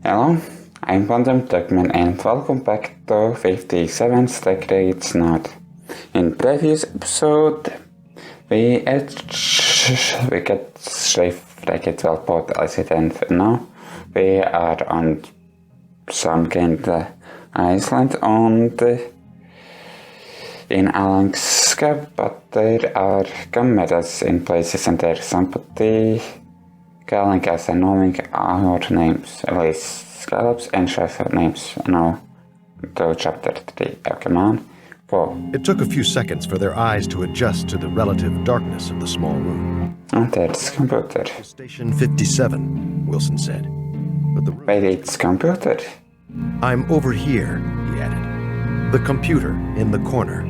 Hello, I'm PhantomDogman and welcome back to 57th Degrades Note. In previous episode, we got shipwrecked well both accident. Now we are on some kind of island in Alaska, but there are cameras in places and there's somebody calling us and knowing our names, at least scallops and sharks names. Now to chapter 3. Come on. Go. It took a few seconds for their eyes to adjust to the relative darkness of the small room. Oh, there's computer. Station 57, Wilson said. But the room... Wait, it's computer? I'm over here, he added. The computer in the corner.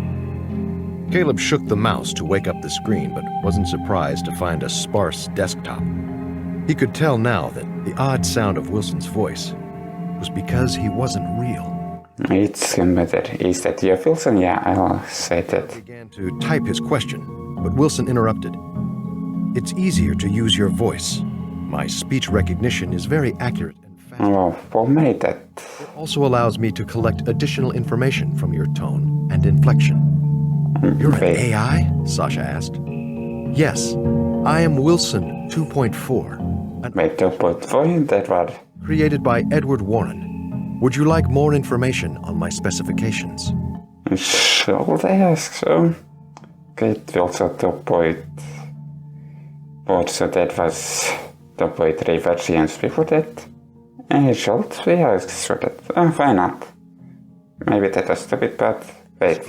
Caleb shook the mouse to wake up the screen, but wasn't surprised to find a sparse desktop. He could tell now that the odd sound of Wilson's voice was because he wasn't real. It's computer. Is that you, Wilson? Yeah, I'll say that. He began to type his question, but Wilson interrupted. It's easier to use your voice. My speech recognition is very accurate and fast. Well, who made that? It also allows me to collect additional information from your tone and inflection. You're an AI? Sasha asked. Yes, I am Wilson 2.4. Wait, 2.4? That was... Created by Edward Warren. Would you like more information on my specifications? Should I ask so? Okay, also 2.4, so that was 2.3 versions before that. Should we ask for that? Oh, why not? Maybe that was stupid, but wait.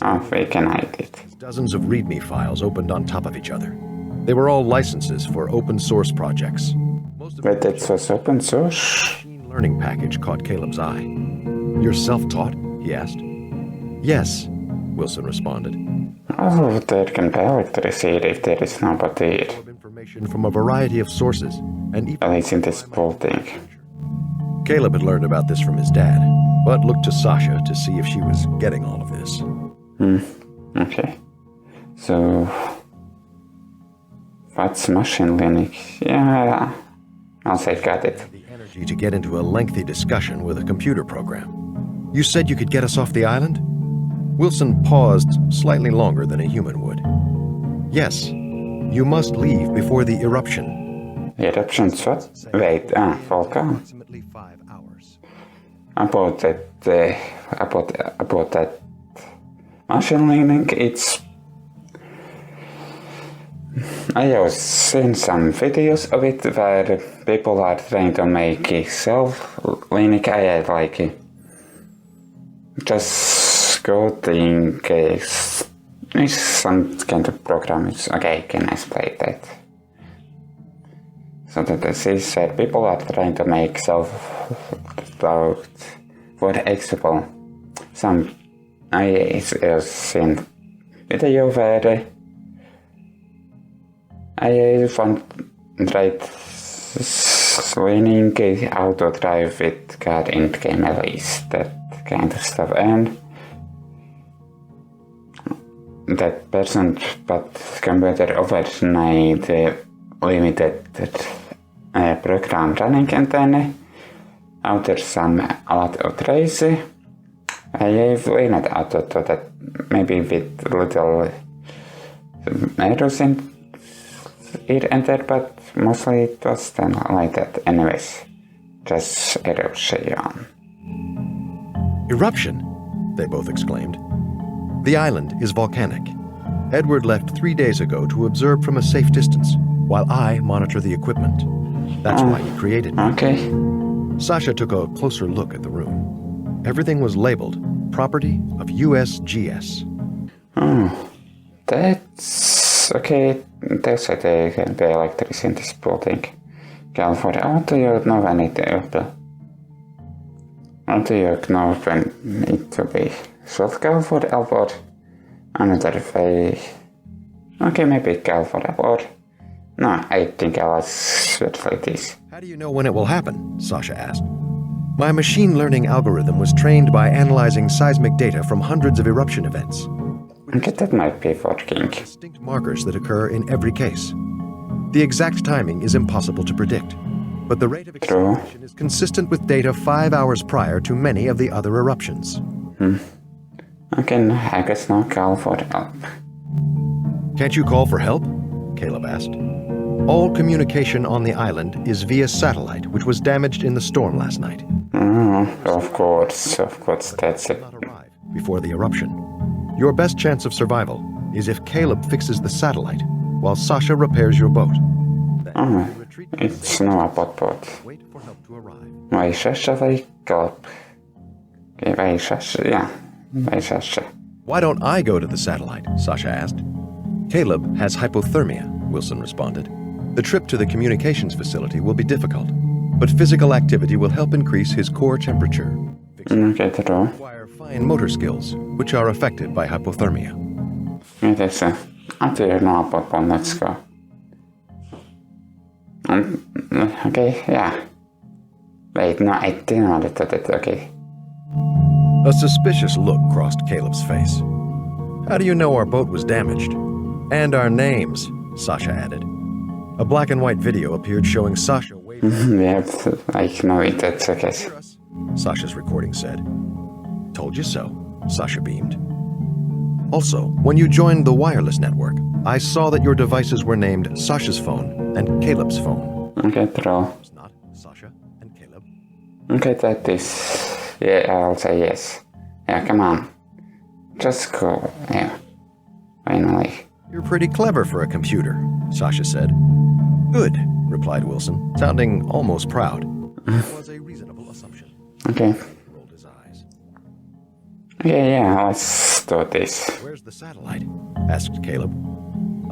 Oh, we can hide it. Dozens of README files opened on top of each other. They were all licenses for open source projects. Wait, that was open source? Machine learning package caught Caleb's eye. You're self-taught? He asked. Yes, Wilson responded. Oh, there can be electricity if there is nobody here. Information from a variety of sources, and even at least in this building. Caleb had learned about this from his dad, but looked to Sasha to see if she was getting all of this. Okay. So, what's machine learning? Yeah, I'll say got it. The energy to get into a lengthy discussion with a computer program. You said you could get us off the island? Wilson paused slightly longer than a human would. Yes, you must leave before the eruption. Eruptions what? Wait, volcano. Approximately 5 hours. About that machine learning, it's... I have seen some videos of it where people are trying to make self-learning AI like just coding some kind of programming. Okay, can I explain that? So that this is where people are trying to make self-taught. For example, some I have seen video where I tried learning how to drive with car in game, at least that kind of stuff, and that person but computer overnight limited program running, and then after a lot of tries I have learned how to do that, maybe with little errors in here and there, but mostly it was done like that. Anyways, just eruption. Eruption? They both exclaimed. The island is volcanic. Edward left 3 days ago to observe from a safe distance, while I monitor the equipment. That's why he created me. Okay. Sasha took a closer look at the room. Everything was labeled property of USGS. Oh, that's okay. There's the electricity in this building. California. How do you know when it open? How do you know when it will be? Should California or another way? Okay, maybe California or... No, I think I was like this. How do you know when it will happen? Sasha asked. My machine learning algorithm was trained by analyzing seismic data from hundreds of eruption events. Okay, that might be working. Distinct markers that occur in every case. The exact timing is impossible to predict. but the rate of acceleration is consistent with data 5 hours prior to many of the other eruptions. Okay, I guess no call for help. Can't you call for help? Caleb asked. All communication on the island is via satellite, which was damaged in the storm last night. Of course, that's it. Not arrive before the eruption. Your best chance of survival is if Caleb fixes the satellite while Sasha repairs your boat. It's no about boat. Wait for help to arrive. Vai Sasha vai Caleb. Okay, vai Sasha, yeah. Vai Sasha. Why don't I go to the satellite? Sasha asked. Caleb has hypothermia, Wilson responded. The trip to the communications facility will be difficult, but physical activity will help increase his core temperature. Okay, true. Require fine motor skills, which are affected by hypothermia. Mitenks se? I don't know about one, let's go. Okay, yeah. Wait, no, I didn't know that, okay. A suspicious look crossed Caleb's face. How do you know our boat was damaged? And our names, Sasha added. A black and white video appeared showing Sasha waving. Yeah, I know it, that's okay. Sasha's recording said. Told you so, Sasha beamed. Also, when you joined the wireless network, I saw that your devices were named Sasha's phone and Caleb's phone. Okay, true. It's not Sasha and Caleb. Okay, that is... Yeah, I'll say yes. Yeah, come on. Just go. Yeah. Finally. You're pretty clever for a computer, Sasha said. Good, replied Wilson, sounding almost proud. It was a reasonable assumption. Okay. He rolled his eyes. Yeah, let's do this. Where's the satellite? Asked Caleb.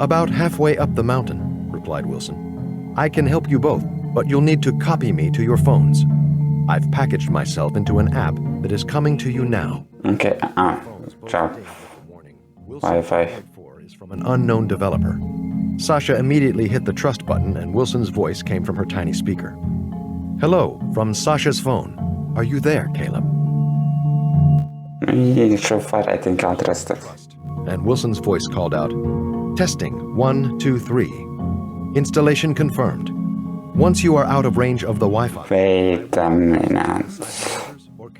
About halfway up the mountain, replied Wilson. I can help you both, but you'll need to copy me to your phones. I've packaged myself into an app that is coming to you now. Okay, ciao. Wi-Fi. Is from an unknown developer. Sasha immediately hit the trust button and Wilson's voice came from her tiny speaker. Hello, from Sasha's phone. Are you there, Caleb? So far, I think I'll trust it. And Wilson's voice called out, Testing, 1, 2, 3. Installation confirmed. Once you are out of range of the Wi-Fi... Wait a minute.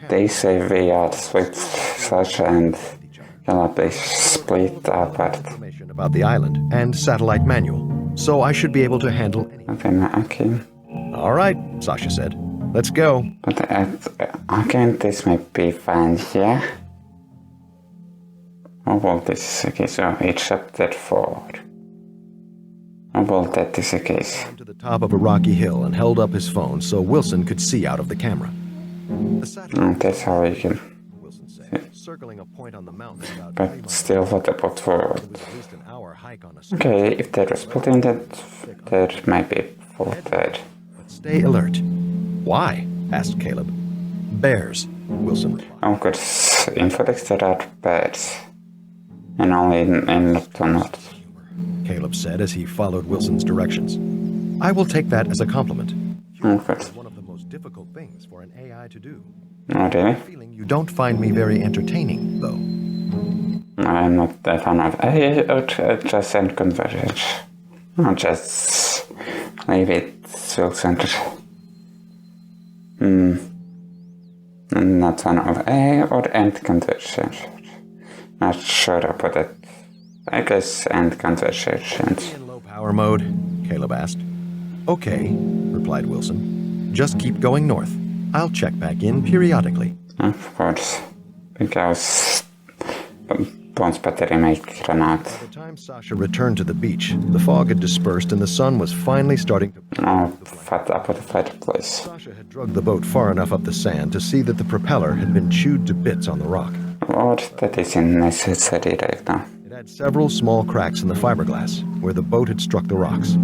They say we are with Sasha and Caleb, they split apart. Information about the island and satellite manual, so I should be able to handle anything. Okay. All right, Sasha said. Let's go. But again, this might be fine here. Oh, well, this is okay, so it's chapter 4. Oh, well, that is the case. To the top of a rocky hill and held up his phone so Wilson could see out of the camera. That's how you can... Wilson said, circling a point on the mountain about But still, what about forward? Okay, if there was split in that, there might be fault there. But stay alert. Why? Asked Caleb. Bears, Wilson replied. Of course, in Phoenix there are bears. And only in North. Caleb said as he followed Wilson's directions. I will take that as a compliment. Okay. It's one of the most difficult things for an AI to do. Oh, really? Feeling you don't find me very entertaining, though. I'm not a fan of just send conversions. I'll just leave it Wilson. I'm not fan of A or end conversions. Not sure about it. I guess end conversations. In low power mode? Caleb asked. Okay, replied Wilson. Just keep going north. I'll check back in periodically. Of course. Because Bones battery might run out. By the time Sasha returned to the beach, the fog had dispersed and the sun was finally starting to... Oh, fat up with the fireplace. Sasha had dragged the boat far enough up the sand to see that the propeller had been chewed to bits on the rock. Or that isn't necessary right now. It had several small cracks in the fiberglass where the boat had struck the rocks.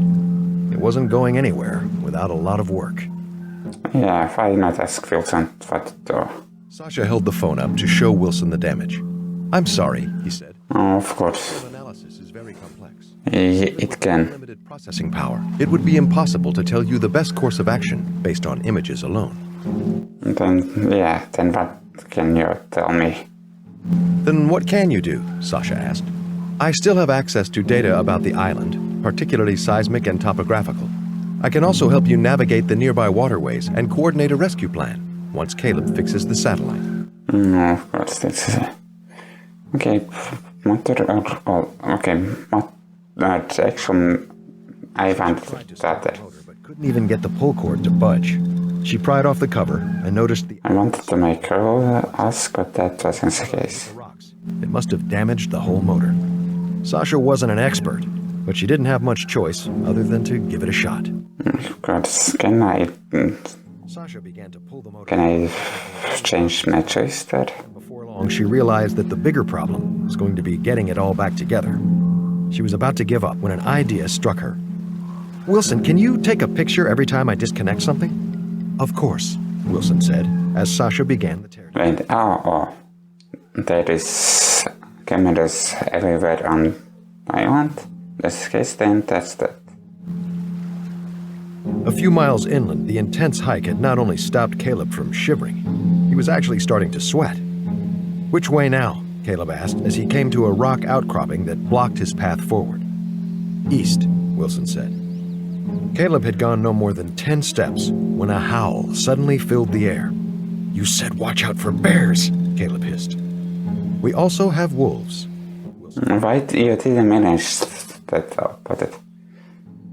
It wasn't going anywhere without a lot of work. Yeah, why not ask Wilson what to do? Sasha held the phone up to show Wilson the damage. I'm sorry, he said. Oh, of course. Analysis is very complex. It can. Limited processing power. It would be impossible to tell you the best course of action based on images alone. Then what can you tell me? Then what can you do? Sasha asked. I still have access to data about the island, particularly seismic and topographical. I can also help you navigate the nearby waterways and coordinate a rescue plan once Caleb fixes the satellite. No, of course, this is okay. That action I found that But couldn't even get the pull cord to budge. She pried off the cover and noticed the I wanted to make her ask, but that wasn't the case. rocks. It must have damaged the whole motor. Sasha wasn't an expert, but she didn't have much choice other than to give it a shot. Of course, can I Sasha began to pull the motor. Can I change my choice there? Before long, she realized that the bigger problem was going to be getting it all back together. She was about to give up when an idea struck her. Wilson, can you take a picture every time I disconnect something? Of course, Wilson said, as Sasha began the teardown. Wait, there is cameras everywhere on island. This case, then that's that. A few miles inland, the intense hike had not only stopped Caleb from shivering, he was actually starting to sweat. Which way now? Caleb asked as he came to a rock outcropping that blocked his path forward. East, Wilson said. Caleb had gone no more than 10 steps when a howl suddenly filled the air. You said watch out for bears, Caleb hissed. We also have wolves. Why you didn't manage that about it?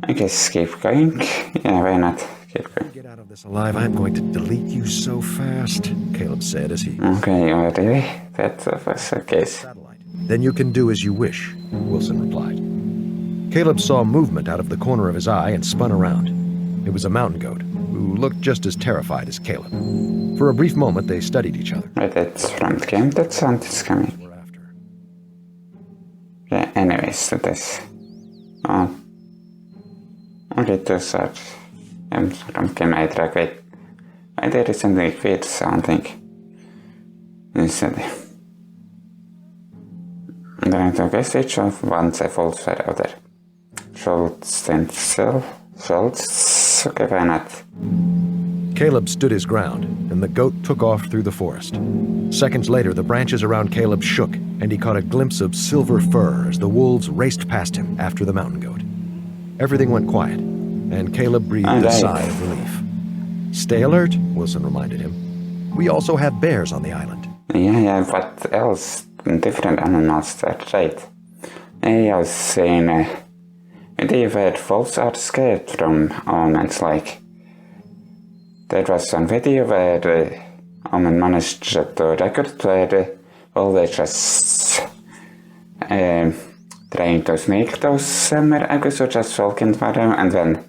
I guess keep going. Yeah, why not? Keep going. Get out of this alive, I'm going to delete you so fast, Caleb said as he... Okay, really? That was the case. Then you can do as you wish, Wilson replied. Caleb saw movement out of the corner of his eye and spun around. It was a mountain goat, who looked just as terrified as Caleb. For a brief moment, they studied each other. Wait, that's from the game. That sound is coming. Yeah, anyways, that is... Okay, those are... from game I track. Wait, there is something weird sounding. Instead. And then I took a stage of once I fall far out there. Schultz and Schultz, okay, why not? Caleb stood his ground, and the goat took off through the forest. Seconds later, the branches around Caleb shook, and he caught a glimpse of silver fur as the wolves raced past him after the mountain goat. Everything went quiet, and Caleb breathed a sigh of relief. Stay alert, Wilson reminded him. We also have bears on the island. Yeah, what else? Different animals, that's right. I was saying, they've had wolves are scared from omens, like... There was one video where the omen managed to record where the wolves just trying to sneak those miracles or just walking for them, and then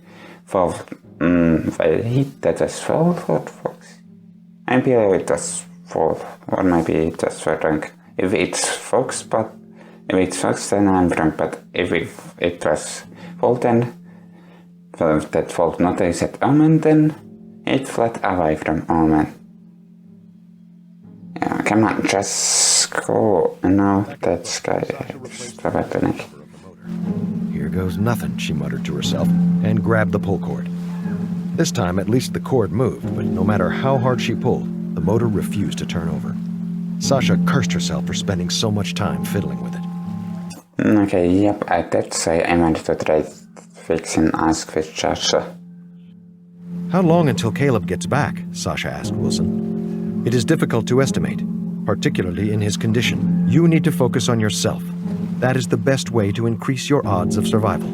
wolf hit that was wolf or fox. I believe it was wolf, or maybe it was wrong. If it's fox, but if it's fox, then I'm wrong. But if it was wolf, then that wolf noticed that omen, then it fled away from omen. Yeah, come on, just go. No, that's happening. Here goes nothing, she muttered to herself, and grabbed the pull cord. This time, at least the cord moved, but no matter how hard she pulled, the motor refused to turn over. Sasha cursed herself for spending so much time fiddling with it. Okay, yep, I did say I wanted to try fixing ask with Sasha. How long until Caleb gets back? Sasha asked Wilson. It is difficult to estimate, particularly in his condition. You need to focus on yourself. That is the best way to increase your odds of survival.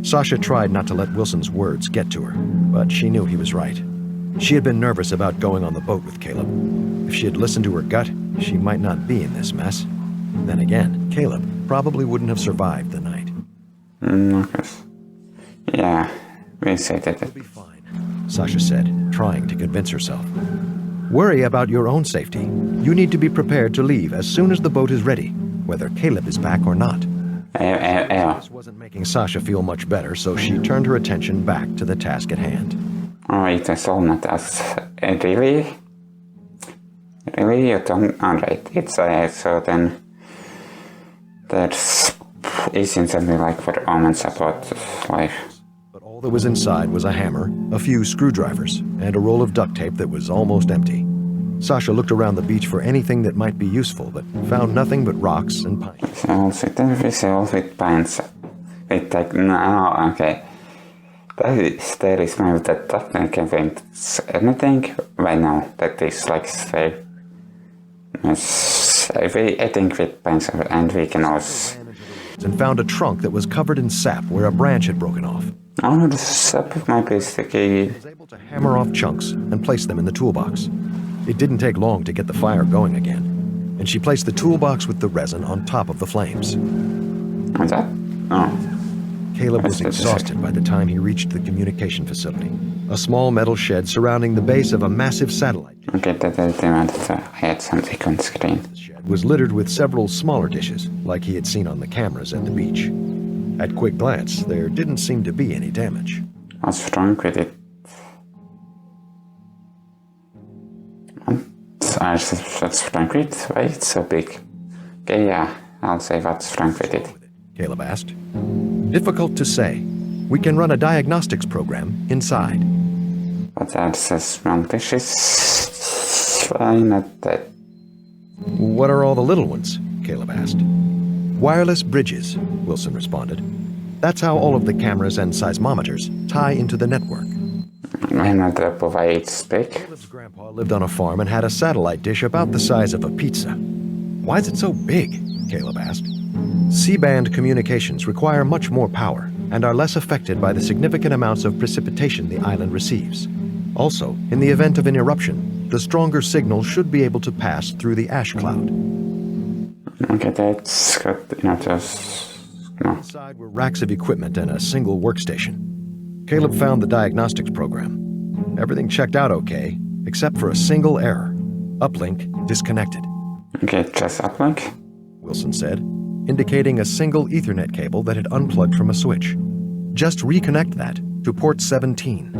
Sasha tried not to let Wilson's words get to her, but she knew he was right. She had been nervous about going on the boat with Caleb. If she had listened to her gut, she might not be in this mess. Then again, Caleb probably wouldn't have survived the night. Okay. Yeah, we said that. It'll be fine, Sasha said, trying to convince herself. Worry about your own safety. You need to be prepared to leave as soon as the boat is ready, whether Caleb is back or not. This wasn't making Sasha feel much better, so she turned her attention back to the task at hand. Oh, it is all not as... Really? Really? You don't... Alright, it's so then... There's... Isn't something like for omen support life. But all that was inside was a hammer, a few screwdrivers, and a roll of duct tape that was almost empty. Sasha looked around the beach for anything that might be useful, but found nothing but rocks and pines. So with pines. With like... No, okay. there is no that Doctor can think anything right now that is like safe. Yes, I think with pencil and we can also... And found a trunk that was covered in sap where a branch had broken off. Oh, the sap might be sticky. She was able to hammer off chunks and place them in the toolbox. It didn't take long to get the fire going again, and she placed the toolbox with the resin on top of the flames. What's that? Oh. Caleb was exhausted by the time he reached the communication facility, a small metal shed surrounding the base of a massive satellite. Okay, that I wanted to add something on screen. The shed was littered with several smaller dishes, like he had seen on the cameras at the beach. At quick glance, there didn't seem to be any damage. What's wrong with it? What's wrong with it? Why it's so big? Okay, yeah, I'll say what's wrong with it. Caleb asked. Difficult to say. We can run a diagnostics program inside. But that's a small dishes. Why not that? What are all the little ones? Caleb asked. Wireless bridges, Wilson responded. That's how all of the cameras and seismometers tie into the network. Why not why it's big? Caleb's grandpa lived on a farm and had a satellite dish about the size of a pizza. Why is it so big? Caleb asked. C-band communications require much more power and are less affected by the significant amounts of precipitation the island receives. Also, in the event of an eruption, the stronger signal should be able to pass through the ash cloud. Okay, that's good. No. Inside were racks of equipment and a single workstation. Caleb found the diagnostics program. Everything checked out okay, except for a single error. Uplink disconnected. Okay, just uplink? Wilson said, indicating a single Ethernet cable that had unplugged from a switch. Just reconnect that to port 17.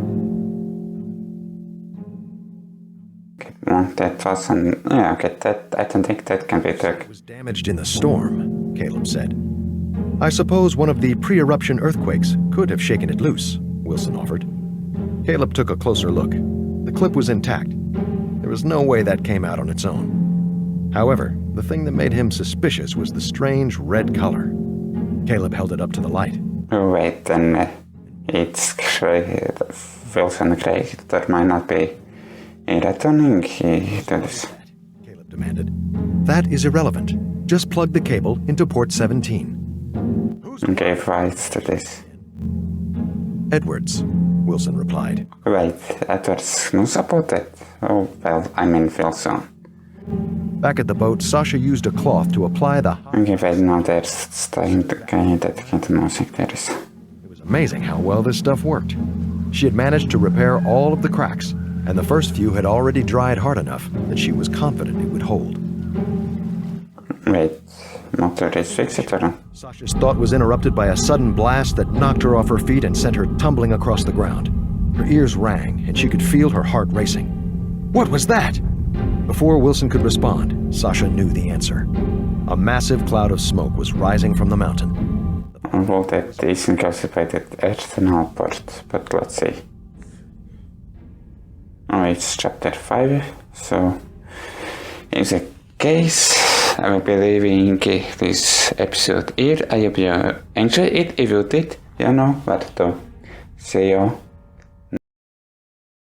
Okay, well, that wasn't... Yeah, okay, that I don't think that can be took. It was damaged in the storm, Caleb said. I suppose one of the pre-eruption earthquakes could have shaken it loose, Wilson offered. Caleb took a closer look. The clip was intact. There was no way that came out on its own. However, the thing that made him suspicious was the strange red color. Caleb held it up to the light. Oh, wait, then it's Wilson Gray. That might not be returning to this. Caleb demanded. That is irrelevant. Just plug the cable into port 17. Okay, right to this. Edwards, Wilson replied. Wait, Edwards knows about it? Oh, well, I mean Wilson. Back at the boat, Sasha used a cloth to apply the... Okay, wait, now there's starting to get music, there is. It was amazing how well this stuff worked. She had managed to repair all of the cracks, and the first few had already dried hard enough that she was confident it would hold. Wait, motor is fixed or not? Sasha's thought was interrupted by a sudden blast that knocked her off her feet and sent her tumbling across the ground. Her ears rang, and she could feel her heart racing. What was that? Before Wilson could respond, Sasha knew the answer. A massive cloud of smoke was rising from the mountain. Well, that is incarcerated external port, but let's see. Oh, it's chapter 5, so in the case, I will be leaving this episode here. I hope you enjoyed it. If you did, you know what to say.